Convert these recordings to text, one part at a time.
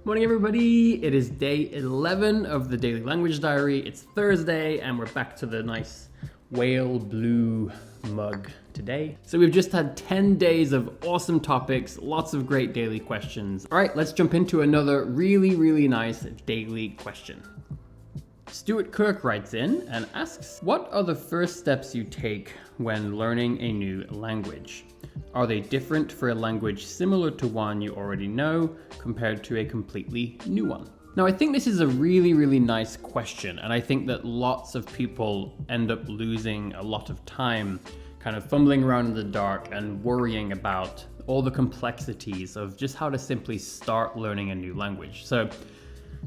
Morning everybody, it is day 11 of the Daily Language Diary. It's Thursday and we're back to the nice whale blue mug today. So we've just had 10 days of awesome topics, lots of great daily questions. All right, let's jump into another really nice daily question. Stuart Kirk writes in and asks, what are the first steps you take when learning a new language? Are they different for a language similar to one you already know compared to a completely new one? Now, I think this is a really nice question, and I think that lots of people end up losing a lot of time kind of fumbling around in the dark and worrying about all the complexities of just how to simply start learning a new language. So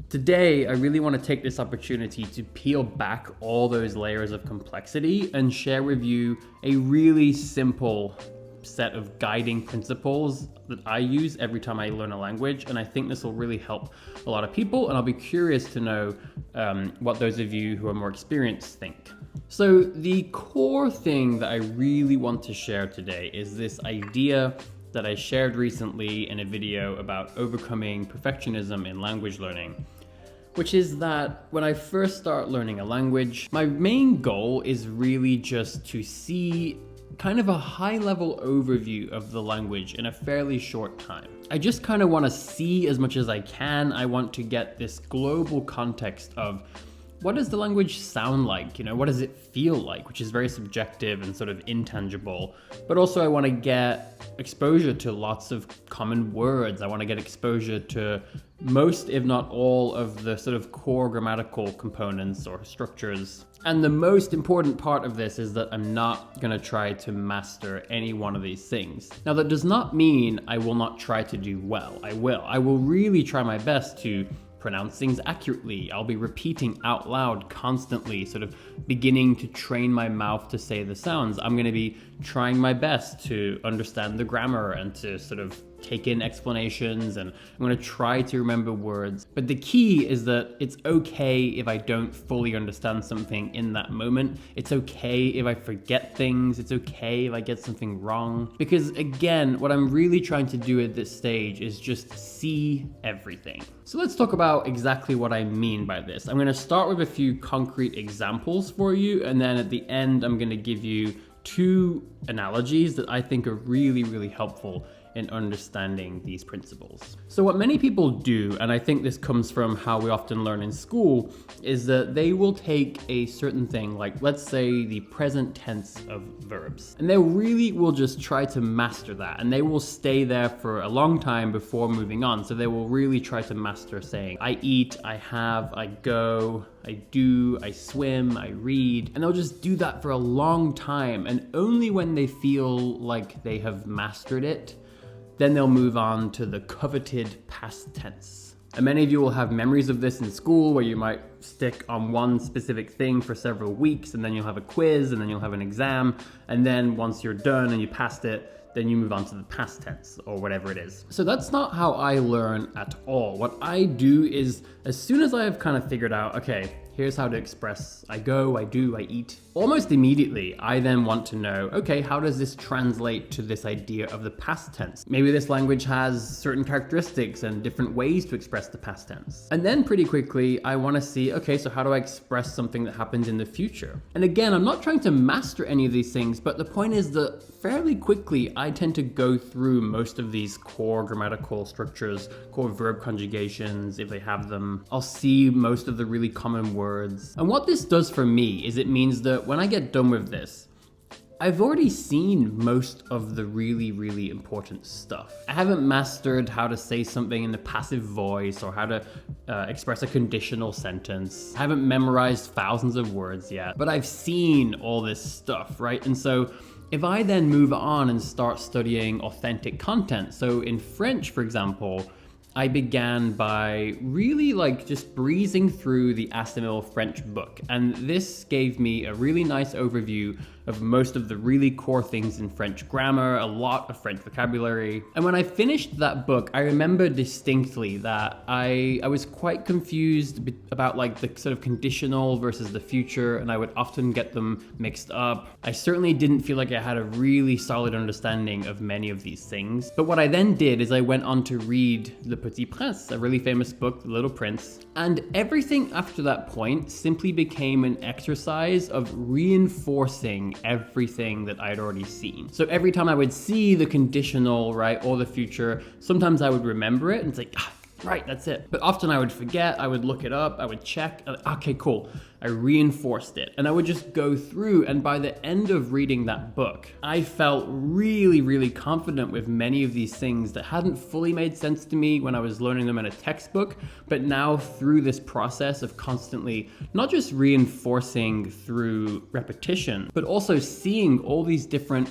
today, I really want to take this opportunity to peel back all those layers of complexity and share with you a really simple set of guiding principles that I use every time I learn a language, and I think this will really help a lot of people, and I'll be curious to know what those of you who are more experienced think. So the core thing that I really want to share today is this idea that I shared recently in a video about overcoming perfectionism in language learning, which is that when I first start learning a language, my main goal is really just to see kind of a high-level overview of the language in a fairly short time. I just kind of want to see as much as I can. I want to get this global context of what does the language sound like? You know, what does it feel like? Which is very subjective and sort of intangible. But also I want to get exposure to lots of common words. I want to get exposure to most, if not all, of the sort of core grammatical components or structures. And the most important part of this is that I'm not going to try to master any one of these things. Now, that does not mean I will not try to do well. I will really try my best to pronounce things accurately. I'll be repeating out loud constantly, sort of beginning to train my mouth to say the sounds. I'm going to be trying my best to understand the grammar and to sort of take in explanations, and I'm going to try to remember words. But the key is that it's okay if I don't fully understand something in that moment. It's okay if I forget things. It's okay if I get something wrong. Because again, what I'm really trying to do at this stage is just see everything. So let's talk about exactly what I mean by this. I'm going to start with a few concrete examples for you, and then at the end, I'm going to give you two analogies that I think are really helpful in understanding these principles. So what many people do, and I think this comes from how we often learn in school, is that they will take a certain thing, like let's say the present tense of verbs, and they really will just try to master that, and they will stay there for a long time before moving on. So they will really try to master saying, I eat, I have, I go, I do, I swim, I read, and they'll just do that for a long time, and only when they feel like they have mastered it, then they'll move on to the coveted past tense. And many of you will have memories of this in school where you might stick on one specific thing for several weeks, and then you'll have a quiz, and then you'll have an exam, and then once you're done and you passed it, then you move on to the past tense or whatever it is. So that's not how I learn at all. What I do is, as soon as I have kind of figured out, okay, here's how to express I go, I do, I eat, almost immediately, I then want to know, okay, how does this translate to this idea of the past tense? Maybe this language has certain characteristics and different ways to express the past tense. And then pretty quickly, I want to see, okay, so how do I express something that happens in the future? And again, I'm not trying to master any of these things, but the point is that fairly quickly, I tend to go through most of these core grammatical structures, core verb conjugations, if they have them. I'll see most of the really common words. And what this does for me is it means that when I get done with this, I've already seen most of the really important stuff. I haven't mastered how to say something in the passive voice or how to express a conditional sentence. I haven't memorized thousands of words yet, but I've seen all this stuff, right? And so if I then move on and start studying authentic content, so in French, for example, I began by really just breezing through the Assimil French book. And this gave me a really nice overview of most of the really core things in French grammar, a lot of French vocabulary. And when I finished that book, I remember distinctly that I was quite confused about like the sort of conditional versus the future, and I would often get them mixed up. I certainly didn't feel like I had a really solid understanding of many of these things. But what I then did is I went on to read Le Petit Prince, a really famous book, The Little Prince, and everything after that point simply became an exercise of reinforcing everything that I'd already seen. So every time I would see the conditional, right, or the future, sometimes I would remember it and it's like, right, that's it. But often I would forget, I would look it up, I would check, okay, cool. I reinforced it. And I would just go through, and by the end of reading that book, I felt really, really confident with many of these things that hadn't fully made sense to me when I was learning them in a textbook, but now through this process of constantly not just reinforcing through repetition, but also seeing all these different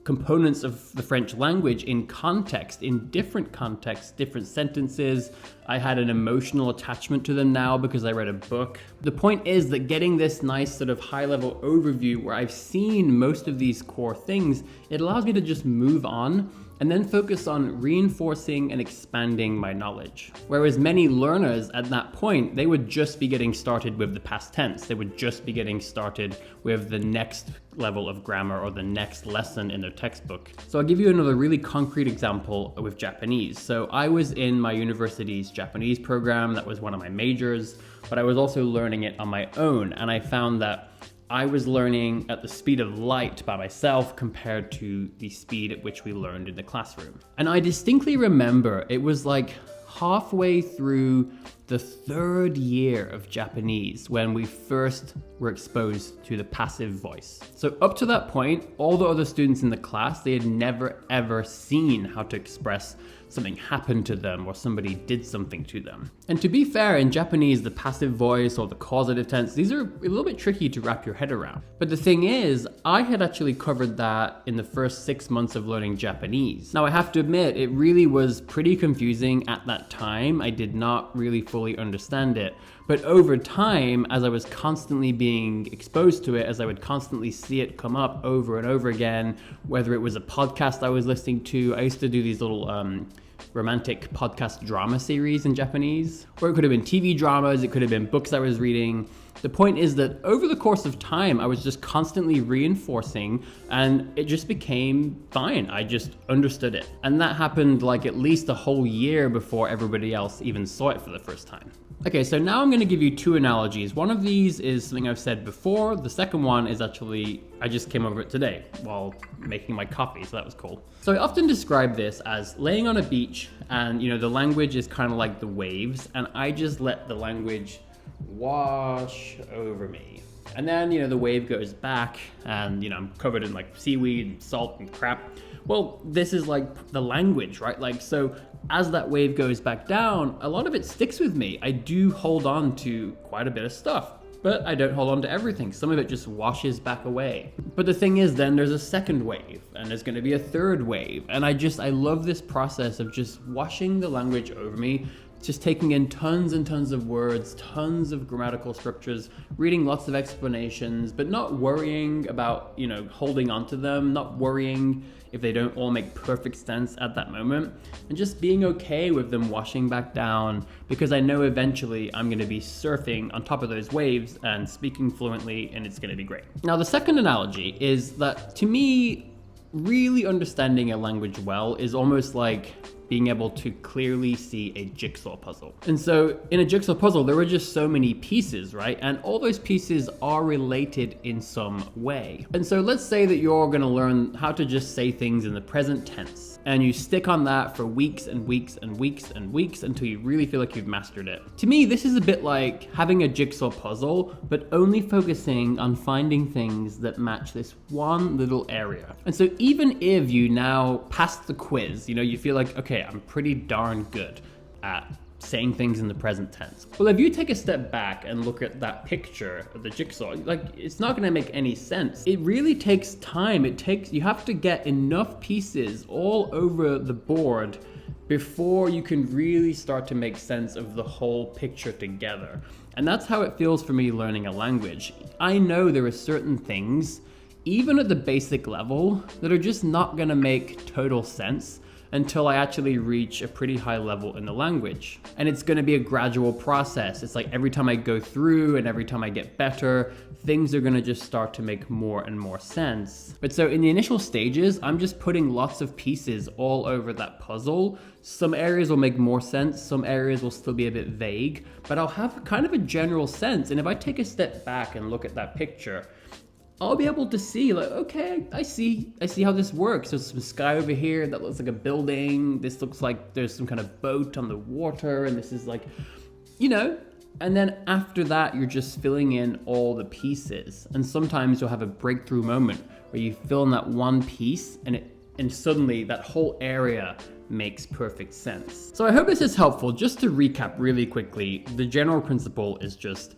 components of the French language in context, in different contexts, different sentences. I had an emotional attachment to them now because I read a book. The point is that getting this nice sort of high-level overview where I've seen most of these core things, it allows me to just move on and then focus on reinforcing and expanding my knowledge. Whereas many learners at that point, they would just be getting started with the past tense. They would just be getting started with the next level of grammar or the next lesson in their textbook. So I'll give you another really concrete example with Japanese. So I was in my university's Japanese program. That was one of my majors, but I was also learning it on my own. And I found that I was learning at the speed of light by myself compared to the speed at which we learned in the classroom. And I distinctly remember it was like halfway through the third year of Japanese when we first were exposed to the passive voice. So up to that point, all the other students in the class, they had never ever seen how to express something happened to them or somebody did something to them. And to be fair, in Japanese, the passive voice or the causative tense, these are a little bit tricky to wrap your head around. But the thing is, I had actually covered that in the first 6 months of learning Japanese. Now I have to admit, it really was pretty confusing at that time. I did not really fully understand it. But over time, as I was constantly being exposed to it, as I would constantly see it come up over and over again, whether it was a podcast I was listening to, I used to do these little romantic podcast drama series in Japanese, or it could have been TV dramas, it could have been books I was reading. The point is that over the course of time, I was just constantly reinforcing and it just became fine. I just understood it. And that happened like at least a whole year before everybody else even saw it for the first time. Okay, so now I'm gonna give you two analogies. One of these is something I've said before. The second one is actually, I just came over it today while making my coffee, so that was cool. So I often describe this as laying on a beach and the language is kind of like the waves and I just let the language wash over me. And then, the wave goes back and, I'm covered in like seaweed and salt and crap. Well, this is like the language, right? Like, so as that wave goes back down, a lot of it sticks with me. I do hold on to quite a bit of stuff, but I don't hold on to everything. Some of it just washes back away. But the thing is, then there's a second wave and there's going to be a third wave. And I love this process of just washing the language over me, just taking in tons and tons of words, tons of grammatical structures, reading lots of explanations, but not worrying about, holding on to them, not worrying if they don't all make perfect sense at that moment, and just being okay with them washing back down because I know eventually I'm going to be surfing on top of those waves and speaking fluently and it's going to be great. Now, the second analogy is that to me, really understanding a language well is almost like being able to clearly see a jigsaw puzzle. And so in a jigsaw puzzle, there are just so many pieces, right? And all those pieces are related in some way. And so let's say that you're gonna learn how to just say things in the present tense. And you stick on that for weeks and weeks and weeks and weeks until you really feel like you've mastered it. To me, this is a bit like having a jigsaw puzzle, but only focusing on finding things that match this one little area. And so even if you now pass the quiz, you feel like, okay, I'm pretty darn good at saying things in the present tense. Well, if you take a step back and look at that picture of the jigsaw, it's not gonna make any sense. It really takes time. You have to get enough pieces all over the board before you can really start to make sense of the whole picture together. And that's how it feels for me learning a language. I know there are certain things even at the basic level, that are just not gonna make total sense until I actually reach a pretty high level in the language. And it's gonna be a gradual process. It's like every time I go through and every time I get better, things are gonna just start to make more and more sense. But so in the initial stages, I'm just putting lots of pieces all over that puzzle. Some areas will make more sense, some areas will still be a bit vague, but I'll have kind of a general sense. And if I take a step back and look at that picture, I'll be able to see like, okay, I see how this works. There's some sky over here that looks like a building. This looks like there's some kind of boat on the water, and this is like, you know, and then after that, you're just filling in all the pieces. And sometimes you'll have a breakthrough moment where you fill in that one piece and suddenly that whole area makes perfect sense. So I hope this is helpful. Just to recap really quickly, the general principle is just,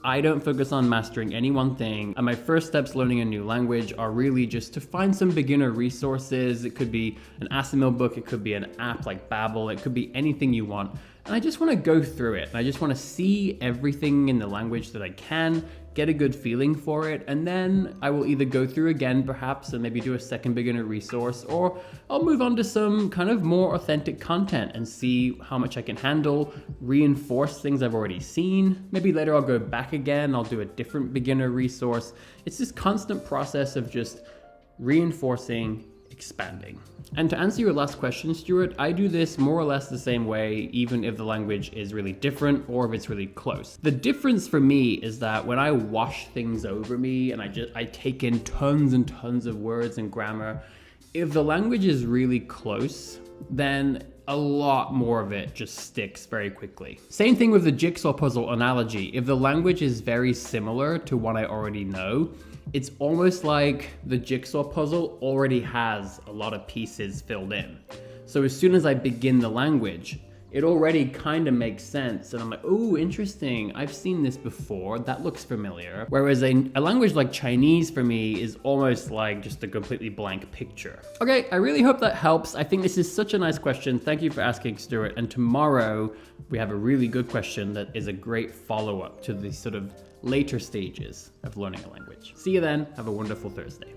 I don't focus on mastering any one thing, and my first steps learning a new language are really just to find some beginner resources. It could be an ASML book, it could be an app like Babbel, it could be anything you want. And I just want to go through it, and I just want to see everything in the language that I can, get a good feeling for it, and then I will either go through again perhaps and maybe do a second beginner resource, or I'll move on to some kind of more authentic content and see how much I can handle, reinforce things I've already seen. Maybe later I'll go back again, I'll do a different beginner resource. It's this constant process of just reinforcing, expanding. And to answer your last question, Stuart, I do this more or less the same way, even if the language is really different or if it's really close. The difference for me is that when I wash things over me and I take in tons and tons of words and grammar, if the language is really close, then a lot more of it just sticks very quickly. Same thing with the jigsaw puzzle analogy. If the language is very similar to what I already know, it's almost like the jigsaw puzzle already has a lot of pieces filled in. So as soon as I begin the language, it already kind of makes sense. And I'm like, oh, interesting. I've seen this before. That looks familiar. Whereas a language like Chinese for me is almost like just a completely blank picture. Okay, I really hope that helps. I think this is such a nice question. Thank you for asking, Stuart. And tomorrow we have a really good question that is a great follow-up to the sort of later stages of learning a language. See you then. Have a wonderful Thursday.